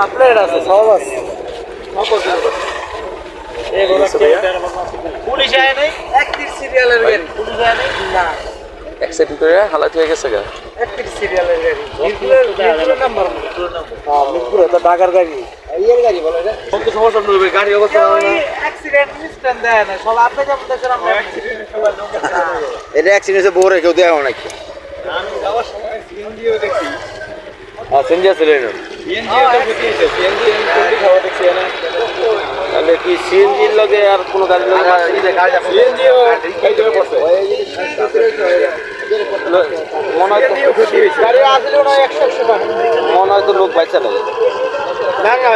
plate আছে সব আছে পুলিশ আয় নাই একটির সিরিয়ালের গাড়ি পুলিশ আয় নাই না অ্যাক্সিডেন্ট করে হালাত হয়ে গেছে গা একটির সিরিয়ালের গাড়ি মিরপুরের নাম্বার হ্যাঁ মিরপুরে তো ঢাকার গাড়ি ইয়ের গাড়ি বলে রে কত সমস্যা নবে গাড়ি অবস্থা অ্যাক্সিডেন্ট মিস্টেন দেয় না সব আপনি যেমন দেখেন আমরা এটা অ্যাক্সিডেন্টে বড় কেউ দেয় নাকি আমি যাওয়ার সময় সিএনজিও দেখছি সিএনজি আছে না সিএনজিও তো বুঝিয়েছে সিএনজি কোনটি খাওয়া দেখছি না তাহলে কি সিএনজির লগে আর কোনো গাড়ির লগে সিএনজিও খাইতে পড়ছে মনে হয় গাড়ি আসলে ওনা 100 টাকা মনে হয় তো লোক বাইচা নাই না না